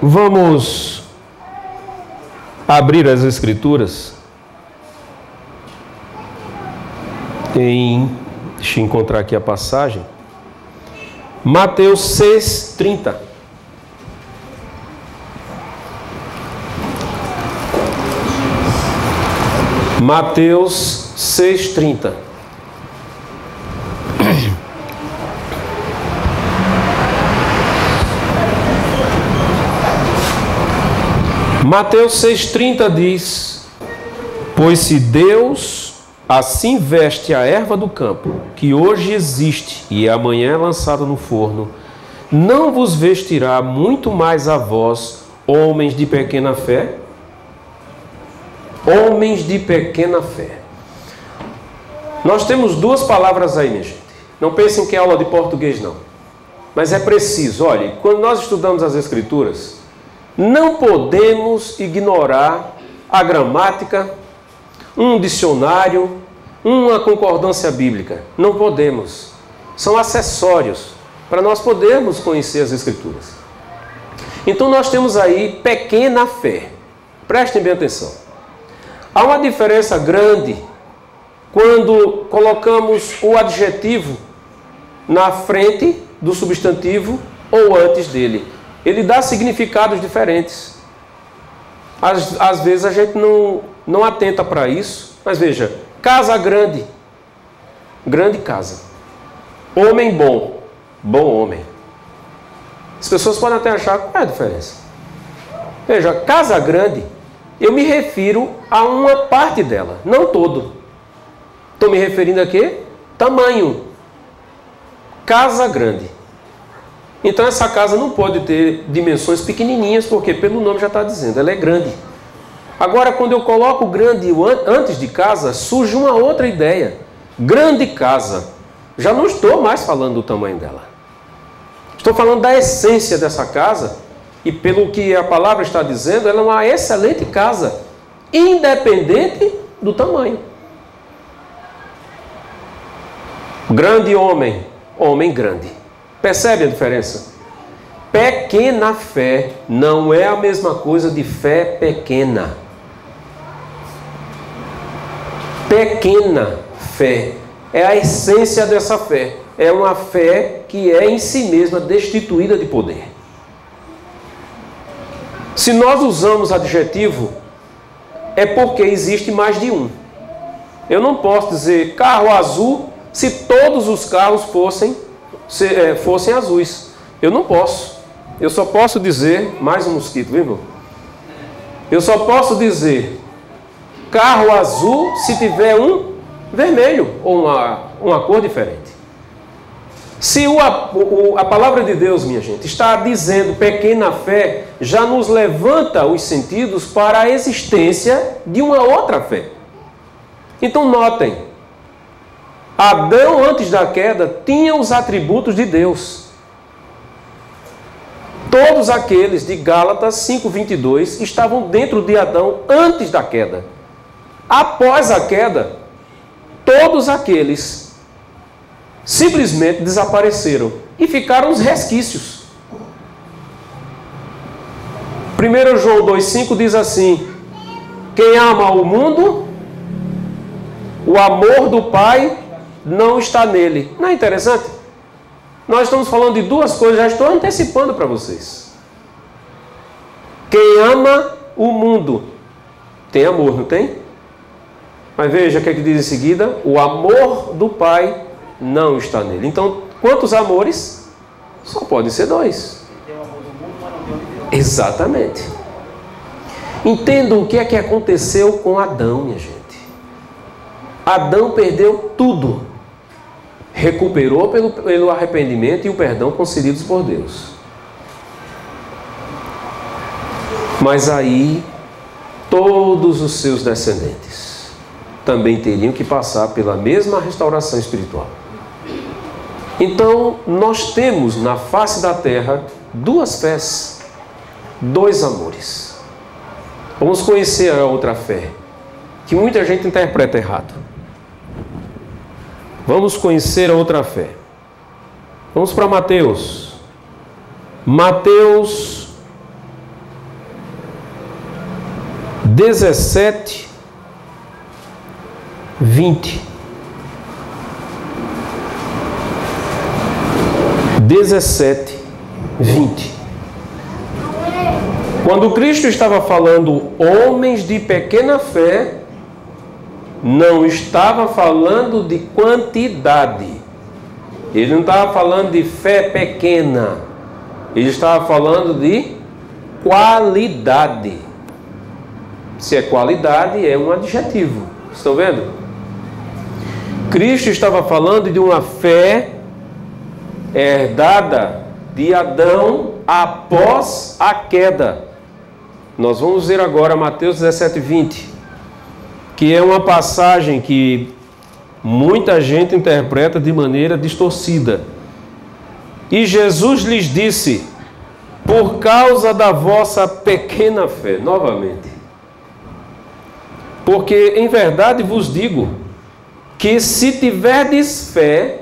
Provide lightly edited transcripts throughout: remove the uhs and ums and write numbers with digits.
Vamos abrir as Escrituras deixa eu encontrar aqui a passagem, Mateus 6:30. Mateus 6:30. Mateus 6:30 diz: pois se Deus assim veste a erva do campo, que hoje existe e amanhã é lançada no forno, não vos vestirá muito mais a vós, homens de pequena fé? Homens de pequena fé. Nós temos duas palavras aí, minha gente. Não pensem que é aula de português, não. Mas é preciso. Olhe, quando nós estudamos as Escrituras, não podemos ignorar a gramática, um dicionário, uma concordância bíblica. Não podemos. São acessórios para nós podermos conhecer as Escrituras. Então nós temos aí pequena fé. Prestem bem atenção. Há uma diferença grande quando colocamos o adjetivo na frente do substantivo ou antes dele. Ele dá significados diferentes. Às vezes a gente não atenta para isso, mas veja, casa grande, grande casa. Homem bom, bom homem. As pessoas podem até achar, qual é a diferença? Veja, casa grande, eu me refiro a uma parte dela, não todo. Estou me referindo a quê? Tamanho. Casa grande. Então essa casa não pode ter dimensões pequenininhas, porque pelo nome já está dizendo, ela é grande. Agora, quando eu coloco grande antes de casa, surge uma outra ideia. Grande casa. Já não estou mais falando do tamanho dela. Estou falando da essência dessa casa. E pelo que a palavra está dizendo, ela é uma excelente casa, independente do tamanho. Grande homem, homem grande. Percebe a diferença? Pequena fé não é a mesma coisa de fé pequena. Pequena fé é a essência dessa fé. É uma fé que é em si mesma destituída de poder. Se nós usamos adjetivo, é porque existe mais de um. Eu não posso dizer carro azul se todos os carros fossem azuis. Eu não posso. Eu só posso dizer, mais um mosquito, viu, irmão? Eu só posso dizer carro azul se tiver um vermelho ou uma cor diferente. Se a palavra de Deus, minha gente, está dizendo pequena fé, já nos levanta os sentidos para a existência de uma outra fé. Então notem, Adão antes da queda tinha os atributos de Deus. Todos aqueles de Gálatas 5:22 estavam dentro de Adão antes da queda. Após a queda, todos aqueles simplesmente desapareceram e ficaram os resquícios. 1 João 2,5 diz assim: quem ama o mundo, o amor do Pai não está nele. Não é interessante? Nós estamos falando de duas coisas, já estou antecipando para vocês. Quem ama o mundo tem amor, não tem? Mas veja o que é que diz em seguida: o amor do Pai não está nele. Então, quantos amores? Só podem ser dois. Exatamente. Entendam o que é que aconteceu com Adão, minha gente. Adão perdeu tudo. Recuperou pelo arrependimento e o perdão concedidos por Deus. Mas aí, todos os seus descendentes também teriam que passar pela mesma restauração espiritual. Então, nós temos na face da terra duas fés, dois amores. Vamos conhecer a outra fé, que muita gente interpreta errado. Vamos conhecer a outra fé. Vamos para Mateus. Mateus 17, 20. 17, 20. Quando Cristo estava falando homens de pequena fé, não estava falando de quantidade. Ele não estava falando de fé pequena. Ele estava falando de qualidade. Se é qualidade, é um adjetivo. Estão vendo? Cristo estava falando de uma fé herdada de Adão após a queda. Nós vamos ver agora Mateus 17, 20, que é uma passagem que muita gente interpreta de maneira distorcida. E Jesus lhes disse: por causa da vossa pequena fé, novamente, porque em verdade vos digo, que se tiverdes fé,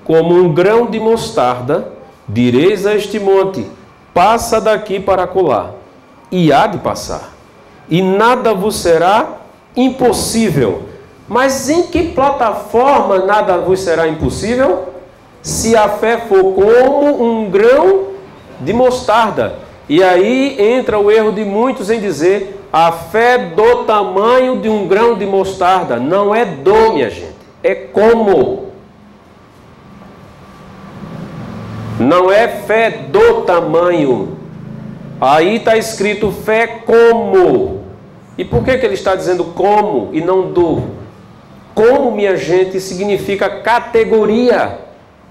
como um grão de mostarda, direis a este monte: passa daqui para acolá, e há de passar, e nada vos será impossível. Mas em que plataforma nada vos será impossível? Se a fé for como um grão de mostarda. E aí entra o erro de muitos em dizer a fé do tamanho de um grão de mostarda. Não é do, minha gente, é como. Não é fé do tamanho. Aí está escrito fé como. E por que ele está dizendo como e não do? Como, minha gente, significa categoria,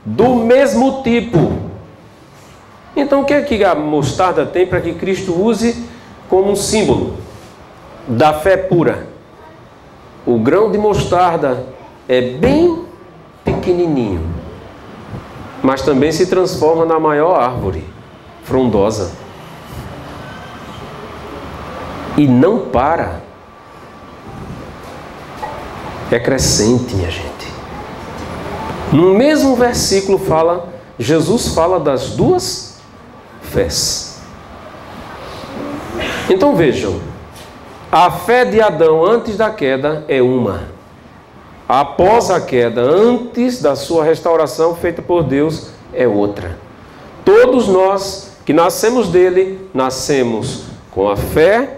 do mesmo tipo. Então o que é que a mostarda tem para que Cristo use como um símbolo da fé pura? O grão de mostarda é bem pequenininho, mas também se transforma na maior árvore, frondosa. E não para. É crescente, minha gente. No mesmo versículo Jesus fala das duas fés. Então vejam, a fé de Adão antes da queda é uma. Após a queda, antes da sua restauração feita por Deus, é outra. Todos nós que nascemos dele, nascemos com a fé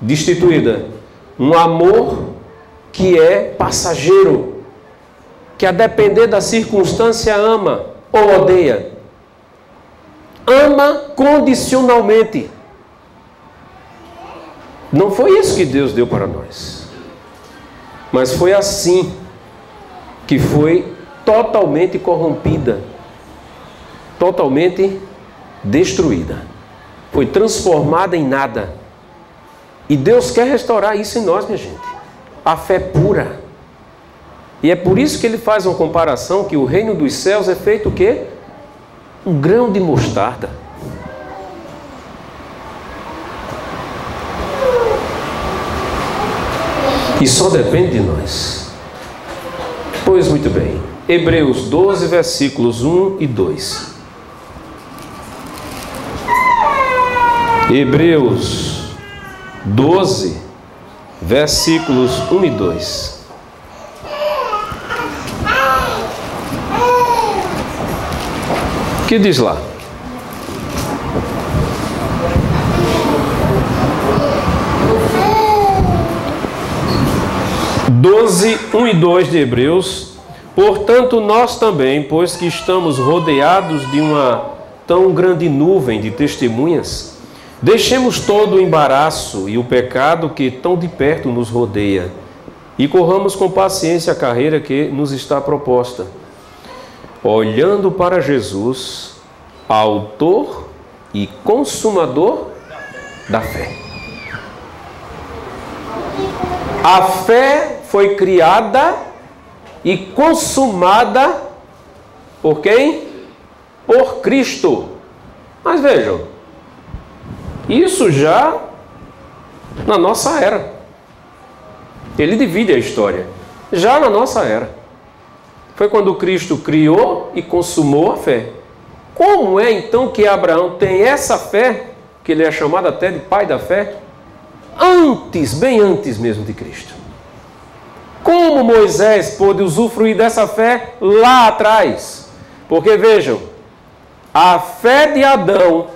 destituída, um amor que é passageiro, que a depender da circunstância ama ou odeia. Ama condicionalmente. Não foi isso que Deus deu para nós, mas foi assim que foi totalmente corrompida, totalmente destruída, foi transformada em nada. E Deus quer restaurar isso em nós, minha gente. A fé pura. E é por isso que ele faz uma comparação que o reino dos céus é feito o quê? Um grão de mostarda. E só depende de nós. Pois muito bem. Hebreus 12, versículos 1 e 2. Hebreus 12, versículos 1 e 2. O que diz lá? Doze, 1 e 2 de Hebreus. Portanto, nós também, pois que estamos rodeados de uma tão grande nuvem de testemunhas, deixemos todo o embaraço e o pecado que tão de perto nos rodeia, e corramos com paciência a carreira que nos está proposta, olhando para Jesus, autor e consumador da fé. A fé foi criada e consumada por quem? Por Cristo. Mas vejam, isso já na nossa era. Ele divide a história. Já na nossa era. Foi quando Cristo criou e consumou a fé. Como é então que Abraão tem essa fé, que ele é chamado até de pai da fé? antes, bem antes mesmo de Cristo. Como Moisés pôde usufruir dessa fé lá atrás? Porque vejam, a fé de Adão,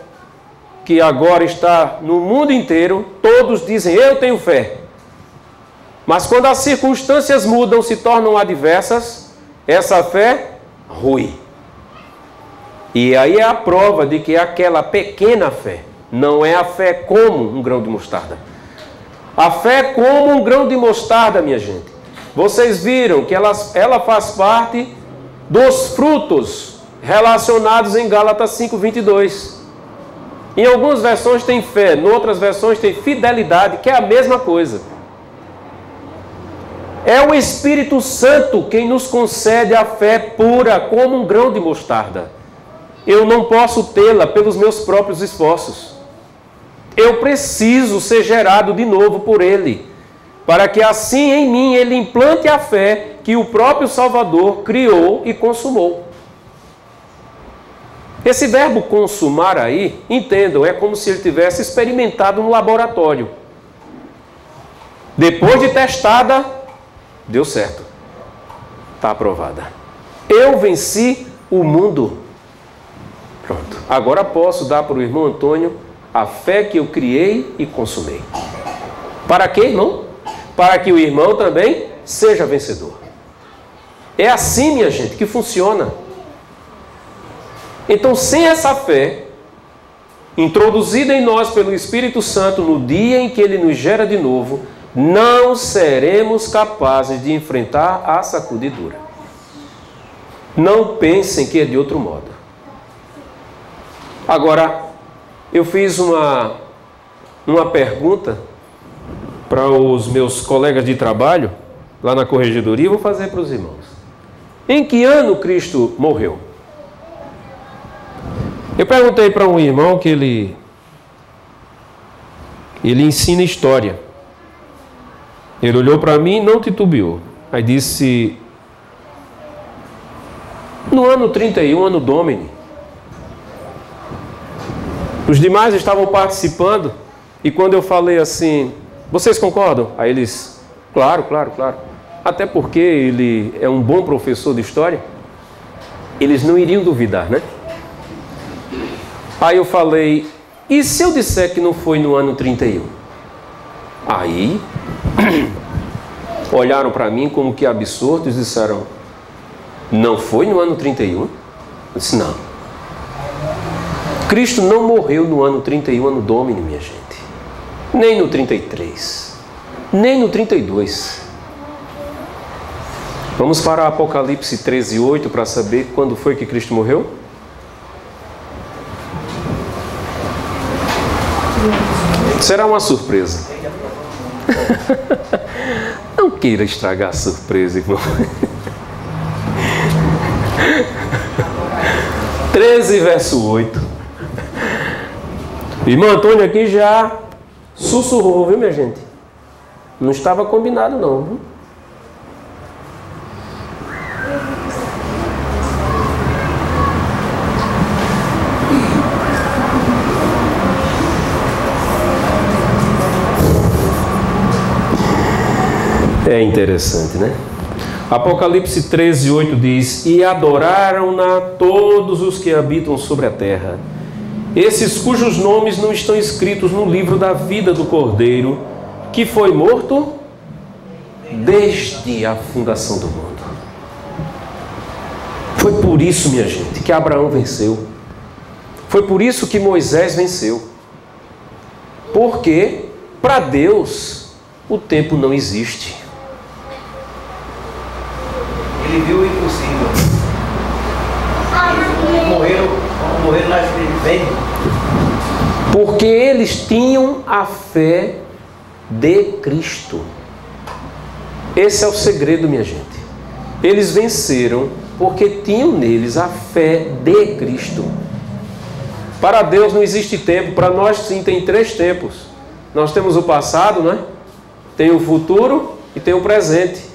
que agora está no mundo inteiro, todos dizem, eu tenho fé. Mas quando as circunstâncias mudam, se tornam adversas, essa fé rui. E aí é a prova de que aquela pequena fé não é a fé como um grão de mostarda. A fé como um grão de mostarda, minha gente. Vocês viram que ela faz parte dos frutos relacionados em Gálatas 5:22. Em algumas versões tem fé, em outras versões tem fidelidade, que é a mesma coisa. É o Espírito Santo quem nos concede a fé pura como um grão de mostarda. Eu não posso tê-la pelos meus próprios esforços. Eu preciso ser gerado de novo por Ele, para que assim em mim Ele implante a fé que o próprio Salvador criou e consumou. Esse verbo consumar aí, entendam, é como se ele tivesse experimentado no laboratório. Depois de testada, deu certo. Está aprovada. Eu venci o mundo. Pronto. Agora posso dar para o irmão Antônio a fé que eu criei e consumei. Para quê, irmão? Para que o irmão também seja vencedor. É assim, minha gente, que funciona. Então, sem essa fé, introduzida em nós pelo Espírito Santo no dia em que Ele nos gera de novo, não seremos capazes de enfrentar a sacudidura. Não pensem que é de outro modo. Agora, eu fiz uma pergunta para os meus colegas de trabalho, lá na corregedoria, vou fazer para os irmãos. Em que ano Cristo morreu? Eu perguntei para um irmão que ele ensina história. Ele olhou para mim e não titubeou. Aí disse, no ano 31, ano Domini. Os demais estavam participando e quando eu falei assim, vocês concordam? Aí eles, claro. Até porque ele é um bom professor de história. Eles não iriam duvidar, né? Aí eu falei, e se eu disser que não foi no ano 31? Aí, olharam para mim como que absurdos e disseram, não foi no ano 31? Eu disse, não. Cristo não morreu no ano 31, ano Domini, minha gente. Nem no 33. Nem no 32. Vamos para Apocalipse 13:8 para saber quando foi que Cristo morreu? Será uma surpresa. Não queira estragar a surpresa, irmão. 13, verso 8. Irmão Antônio aqui já sussurrou, viu, minha gente? Não estava combinado, não, viu? É interessante, né? Apocalipse 13:8 diz, e adoraram-na todos os que habitam sobre a terra, esses cujos nomes não estão escritos no livro da vida do Cordeiro, que foi morto desde a fundação do mundo. Foi por isso, minha gente, que Abraão venceu. Foi por isso que Moisés venceu. Porque, para Deus, o tempo não existe. Ele viu o impossível. Morreram mais bem. Porque eles tinham a fé de Cristo. Esse é o segredo, minha gente. Eles venceram porque tinham neles a fé de Cristo. Para Deus não existe tempo. Para nós sim tem 3 tempos. Nós temos o passado, né? Tem o futuro e tem o presente.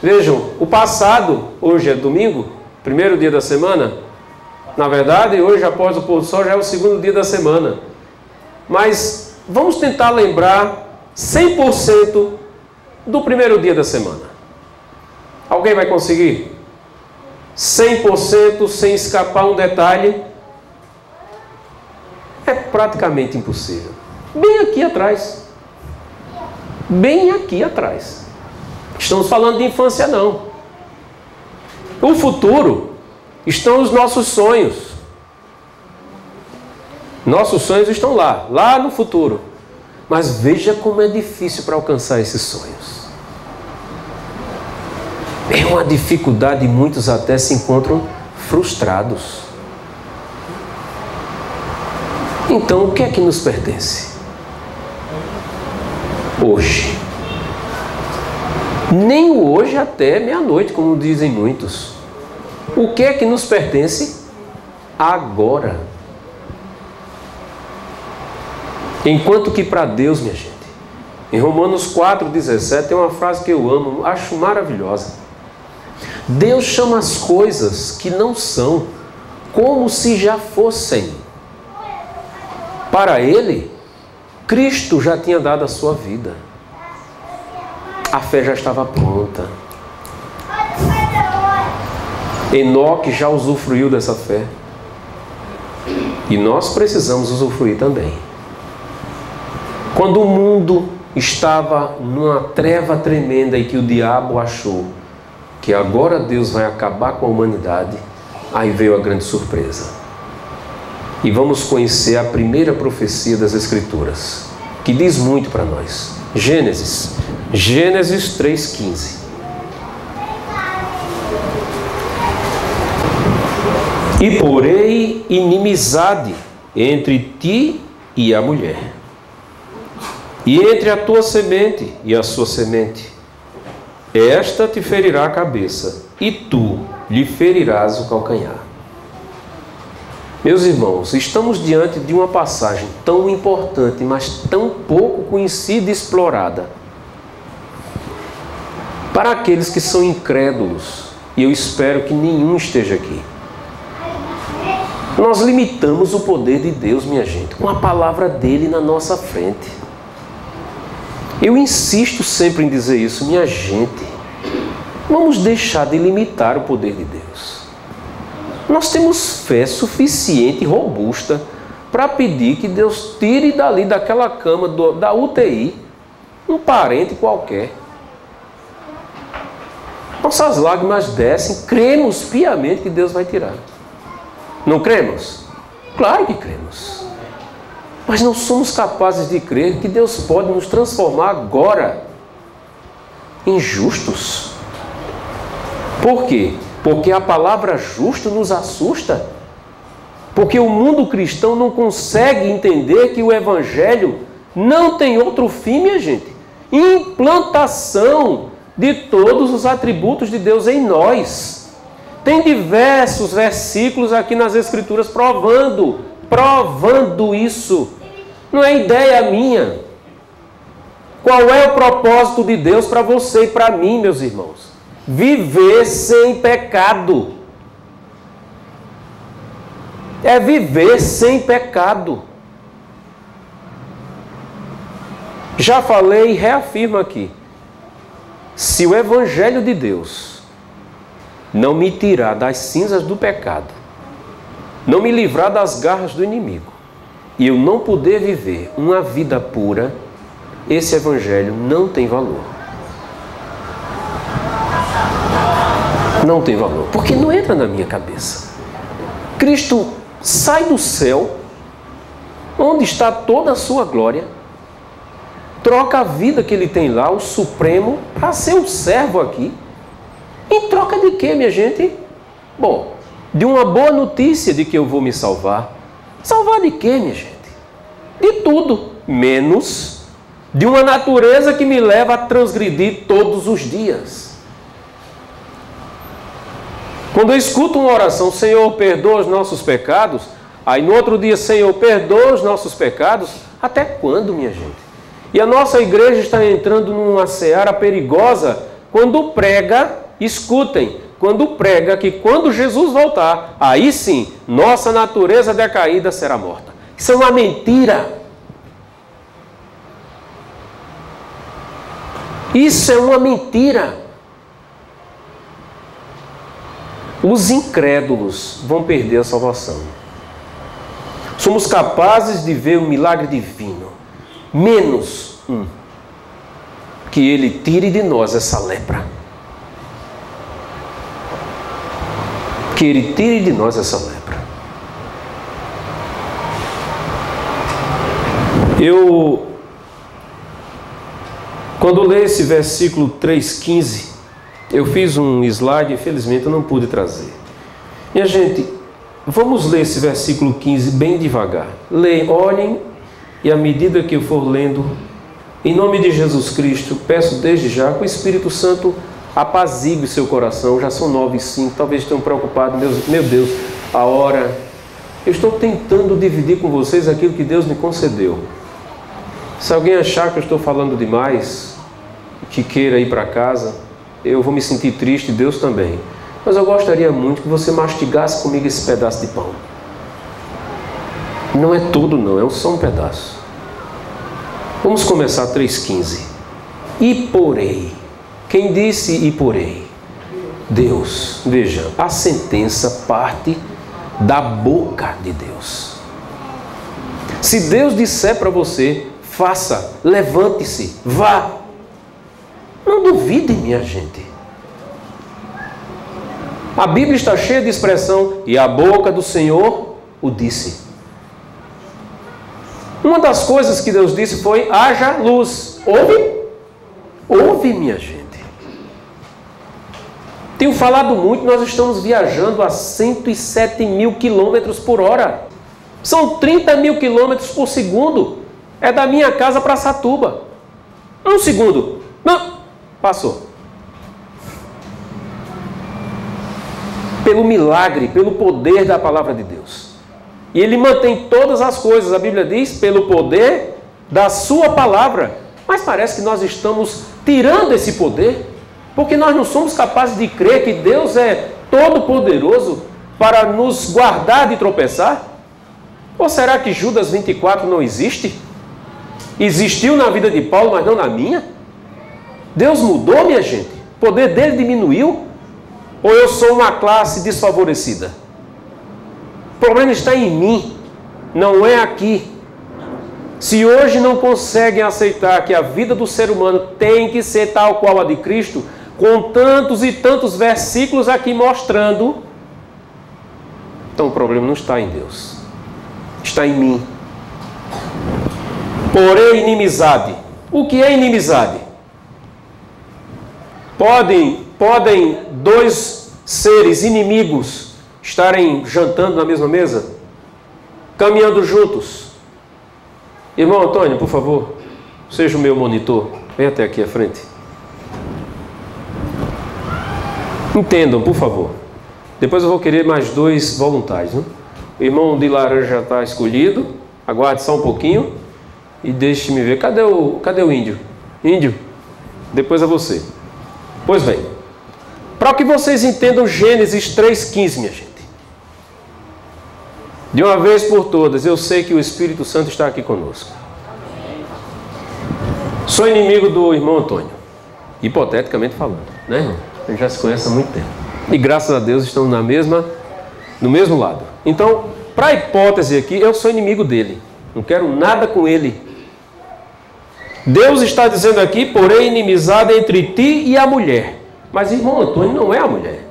Vejam, o passado, hoje é domingo, primeiro dia da semana. Na verdade, hoje após o pôr do sol já é o segundo dia da semana. Mas vamos tentar lembrar 100% do primeiro dia da semana. Alguém vai conseguir? 100% sem escapar um detalhe? É praticamente impossível. Bem aqui atrás. Bem aqui atrás. Estamos falando de infância, não. O futuro estão os nossos sonhos. Nossos sonhos estão lá no futuro. Mas veja como é difícil para alcançar esses sonhos. É uma dificuldade e muitos até se encontram frustrados. Então, o que é que nos pertence? Hoje. Nem o hoje até meia-noite, como dizem muitos. O que é que nos pertence? Agora. Enquanto que para Deus, minha gente, em Romanos 4,17 tem uma frase que eu amo, acho maravilhosa. Deus chama as coisas que não são como se já fossem. Para Ele, Cristo já tinha dado a sua vida. A fé já estava pronta. Enoque já usufruiu dessa fé. E nós precisamos usufruir também. Quando o mundo estava numa treva tremenda e que o diabo achou que agora Deus vai acabar com a humanidade, aí veio a grande surpresa. E vamos conhecer a primeira profecia das Escrituras, que diz muito para nós. Gênesis 3,15. E porei inimizade entre ti e a mulher, e entre a tua semente e a sua semente. Esta te ferirá a cabeça, e tu lhe ferirás o calcanhar. Meus irmãos, estamos diante de uma passagem tão importante, mas tão pouco conhecida e explorada. Para aqueles que são incrédulos, e eu espero que nenhum esteja aqui. Nós limitamos o poder de Deus, minha gente, com a palavra dele na nossa frente. Eu insisto sempre em dizer isso, minha gente. Vamos deixar de limitar o poder de Deus. Nós temos fé suficiente e robusta para pedir que Deus tire dali daquela cama da UTI um parente qualquer. Nossas lágrimas descem, cremos piamente que Deus vai tirar. Não cremos? Claro que cremos. Mas não somos capazes de crer que Deus pode nos transformar agora em justos. Por quê? Porque a palavra justo nos assusta. Porque o mundo cristão não consegue entender que o Evangelho não tem outro fim, minha gente. Implantação de todos os atributos de Deus em nós. Tem diversos versículos aqui nas Escrituras provando isso. Não é ideia minha. Qual é o propósito de Deus para você e para mim, meus irmãos? Viver sem pecado. É viver sem pecado. Já falei e reafirmo aqui. Se o Evangelho de Deus não me tirar das cinzas do pecado, não me livrar das garras do inimigo, e eu não puder viver uma vida pura, esse Evangelho não tem valor. Não tem valor, porque não entra na minha cabeça. Cristo sai do céu, onde está toda a sua glória, troca a vida que ele tem lá, o Supremo, para ser um servo aqui. Em troca de quê, minha gente? Bom, de uma boa notícia de que eu vou me salvar. Salvar de quê, minha gente? De tudo, menos de uma natureza que me leva a transgredir todos os dias. Quando eu escuto uma oração, Senhor, perdoa os nossos pecados, aí no outro dia, Senhor, perdoa os nossos pecados, até quando, minha gente? E a nossa igreja está entrando numa seara perigosa quando prega, escutem, quando prega que quando Jesus voltar, aí sim, nossa natureza decaída será morta. Isso é uma mentira. Isso é uma mentira. Os incrédulos vão perder a salvação. Somos capazes de ver um milagre divino, menos que Ele tire de nós essa lepra. Que Ele tire de nós essa lepra. Quando leio esse versículo 3,15, eu fiz um slide, infelizmente eu não pude trazer. Minha gente, vamos ler esse versículo 15 bem devagar. Leiam, olhem, e à medida que eu for lendo, em nome de Jesus Cristo, peço desde já que o Espírito Santo apazigue seu coração. Já são 9h05, talvez estejam preocupados. Meu Deus, a hora. Eu estou tentando dividir com vocês aquilo que Deus me concedeu. Se alguém achar que eu estou falando demais, que queira ir para casa, eu vou me sentir triste, Deus também. Mas eu gostaria muito que você mastigasse comigo esse pedaço de pão. Não é tudo não, é só um pedaço. Vamos começar 3,15. E porém, quem disse e porém? Deus. Veja, a sentença parte da boca de Deus. Se Deus disser para você, faça, levante-se, vá. Não duvide, minha gente. A Bíblia está cheia de expressão, e a boca do Senhor o disse. Uma das coisas que Deus disse foi, haja luz. Ouve? Ouve, minha gente. Tenho falado muito, nós estamos viajando a 107 mil quilômetros por hora. São 30 mil quilômetros por segundo. É da minha casa para Satuba. Um segundo. Não. Passou. Pelo milagre, pelo poder da palavra de Deus. E Ele mantém todas as coisas, a Bíblia diz, pelo poder da sua palavra. Mas parece que nós estamos tirando esse poder, porque nós não somos capazes de crer que Deus é todo poderoso para nos guardar de tropeçar. Ou será que Judas 24 não existe? Existiu na vida de Paulo, mas não na minha? Deus mudou, minha gente? O poder dele diminuiu? Ou eu sou uma classe desfavorecida? O problema está em mim, não é aqui. Se hoje não conseguem aceitar que a vida do ser humano tem que ser tal qual a de Cristo, com tantos e tantos versículos aqui mostrando, então o problema não está em Deus, está em mim. Porém, inimizade. O que é inimizade? Podem dois seres inimigos estarem jantando na mesma mesa? Caminhando juntos? Irmão Antônio, por favor, seja o meu monitor. Vem até aqui à frente. Entendam, por favor. Depois eu vou querer mais 2 voluntários. Né? O irmão de laranja já está escolhido. Aguarde só um pouquinho. E deixe-me ver. Cadê o índio? Índio, depois é você. Pois bem. Para que vocês entendam Gênesis 3,15, minha gente. De uma vez por todas, eu sei que o Espírito Santo está aqui conosco. Sou inimigo do irmão Antônio. Hipoteticamente falando, né, irmão? A gente já se conhece há muito tempo. E graças a Deus estamos no mesmo lado. Então, para a hipótese aqui, eu sou inimigo dele. Não quero nada com ele. Deus está dizendo aqui, porém, inimizade entre ti e a mulher. Mas irmão Antônio não é a mulher.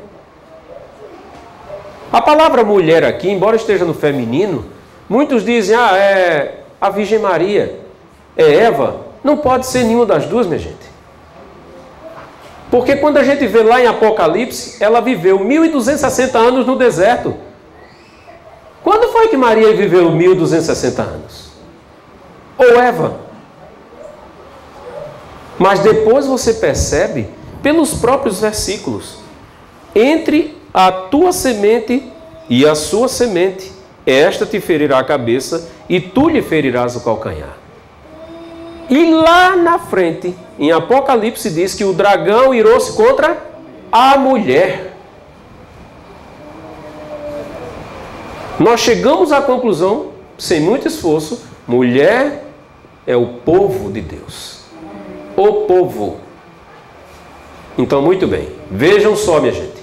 A palavra mulher aqui, embora esteja no feminino, muitos dizem, é a Virgem Maria, é Eva. Não pode ser nenhuma das duas, minha gente. Porque quando a gente vê lá em Apocalipse, ela viveu 1260 anos no deserto. Quando foi que Maria viveu 1260 anos? Ou Eva? Mas depois você percebe, pelos próprios versículos, entre a tua semente e a sua semente, esta te ferirá a cabeça e tu lhe ferirás o calcanhar. E lá na frente, em Apocalipse, diz que o dragão irou-se contra a mulher. Nós chegamos à conclusão, sem muito esforço, mulher é o povo de Deus. O povo. Então, muito bem. Vejam só, minha gente.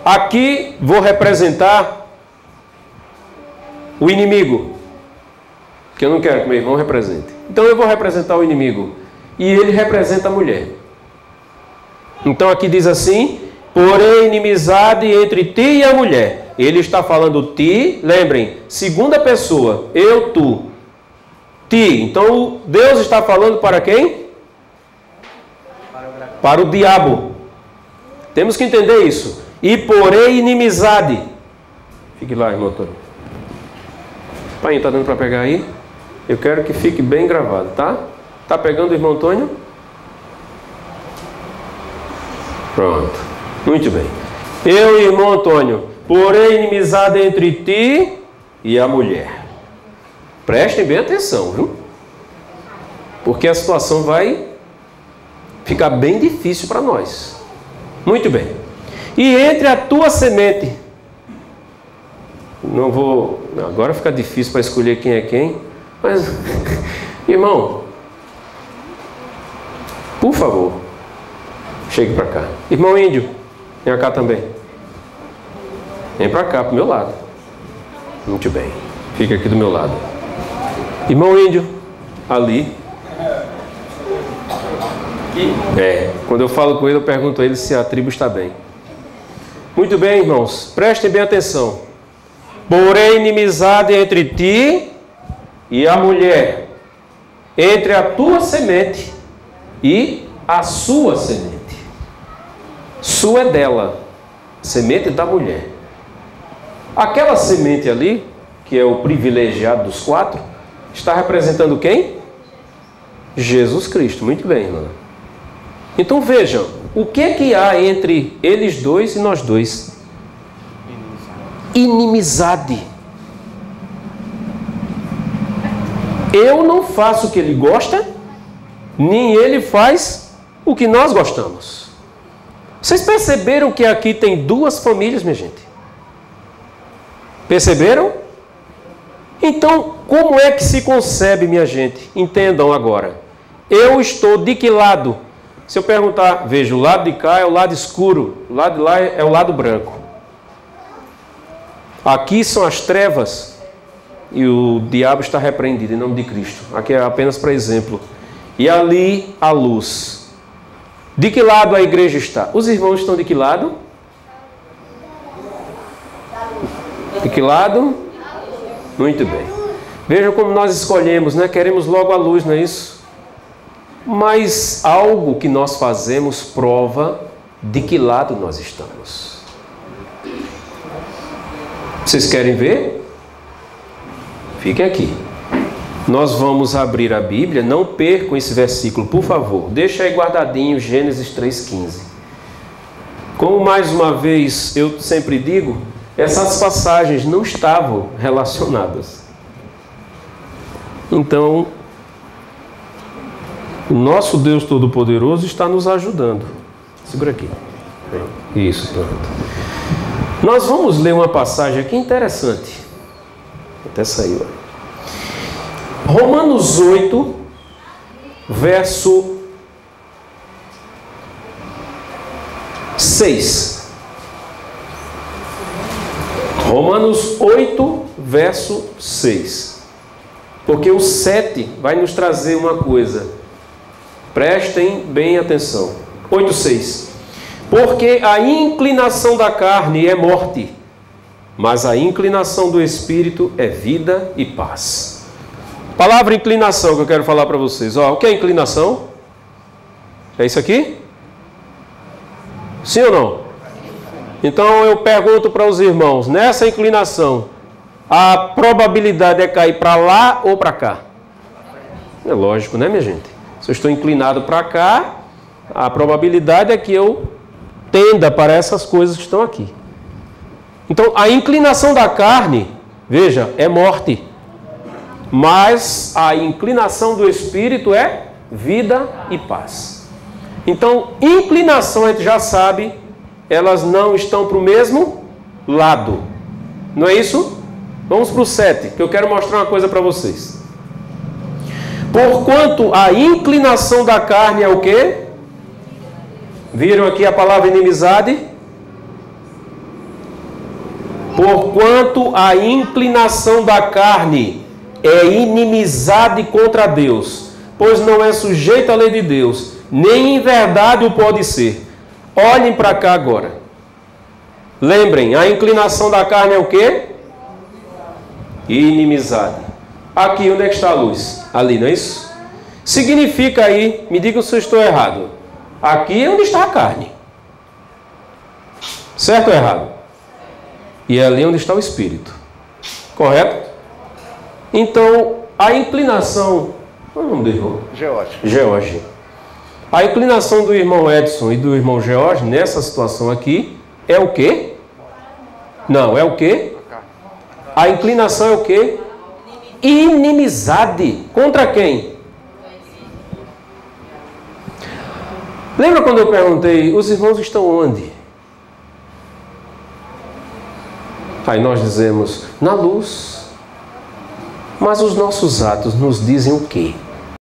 Aqui vou representar o inimigo, que eu não quero que meu irmão represente. Então eu vou representar o inimigo e ele representa a mulher. Então aqui diz assim: porém inimizade entre ti e a mulher. Ele está falando ti, lembrem, segunda pessoa, eu, tu, ti. Então Deus está falando para quem? Para o diabo. Temos que entender isso. E porém inimizade. Fique lá, irmão Antônio. Pai, está dando para pegar aí? Eu quero que fique bem gravado, tá? Tá pegando, irmão Antônio? Pronto. Muito bem. Eu e irmão Antônio, porém inimizade entre ti e a mulher. Prestem bem atenção, viu? Porque a situação vai ficar bem difícil para nós. Muito bem. E entre a tua semente. Não vou... Agora fica difícil para escolher quem é quem. Mas, irmão, por favor, chegue para cá. Irmão Índio, vem cá também. Vem para cá, para o meu lado. Muito bem. Fica aqui do meu lado. Irmão Índio, ali. Quando eu falo com ele, eu pergunto a ele se a tribo está bem. Muito bem, irmãos, prestem bem atenção. Porém, inimizade entre ti e a mulher, entre a tua semente e a sua semente. Sua é dela, semente da mulher. Aquela semente ali, que é o privilegiado dos 4, está representando quem? Jesus Cristo. Muito bem, irmã. Então vejam, o que é que há entre eles dois e nós dois? Inimizade. Eu não faço o que ele gosta, nem ele faz o que nós gostamos. Vocês perceberam que aqui tem 2 famílias, minha gente? Perceberam? Então, como é que se concebe, minha gente? Entendam agora. Eu estou de que lado? Se eu perguntar, veja, o lado de cá é o lado escuro, o lado de lá é o lado branco. Aqui são as trevas e o diabo está repreendido em nome de Cristo. Aqui é apenas para exemplo. E ali a luz. De que lado a igreja está? Os irmãos estão de que lado? De que lado? Muito bem. Vejam como nós escolhemos, né? Queremos logo a luz, não é isso? Mas algo que nós fazemos prova de que lado nós estamos. Vocês querem ver? Fiquem aqui. Nós vamos abrir a Bíblia, não percam esse versículo, por favor. Deixa aí guardadinho, Gênesis 3,15. Como mais uma vez eu sempre digo, essas passagens não estavam relacionadas. Então, o nosso Deus Todo-Poderoso está nos ajudando. Segura aqui. Isso, pronto. Nós vamos ler uma passagem aqui interessante. Até saiu. Romanos 8, verso 6. Romanos 8, verso 6. Porque o 7 vai nos trazer uma coisa. Prestem bem atenção. 8,6. Porque a inclinação da carne é morte, mas a inclinação do Espírito é vida e paz. Palavra inclinação que eu quero falar para vocês. O que é inclinação? É isso aqui? Sim ou não? Então eu pergunto para os irmãos, nessa inclinação, a probabilidade é cair para lá ou para cá? É lógico, né, minha gente? Se eu estou inclinado para cá, a probabilidade é que eu tenda para essas coisas que estão aqui. Então, a inclinação da carne, veja, é morte. Mas a inclinação do Espírito é vida e paz. Então, inclinação, a gente já sabe, elas não estão para o mesmo lado. Não é isso? Vamos para o 7, que eu quero mostrar uma coisa para vocês. Porquanto a inclinação da carne é o quê? Viram aqui a palavra inimizade? Porquanto a inclinação da carne é inimizade contra Deus, pois não é sujeito à lei de Deus, nem em verdade o pode ser. Olhem para cá agora. Lembrem, a inclinação da carne é o quê? Inimizade. Aqui, onde é que está a luz? Ali, não é isso? Significa aí, me digam se eu estou errado. Aqui é onde está a carne. Certo ou errado? E é ali onde está o Espírito. Correto? Então, a inclinação... Qual é o nome do irmão? George. A inclinação do irmão Edson e do irmão George, nessa situação aqui, é o quê? Não, é o quê? A inclinação é o quê? Inimizade. Contra quem? Lembra quando eu perguntei, os irmãos estão onde? Aí nós dizemos, na luz. Mas os nossos atos nos dizem o quê?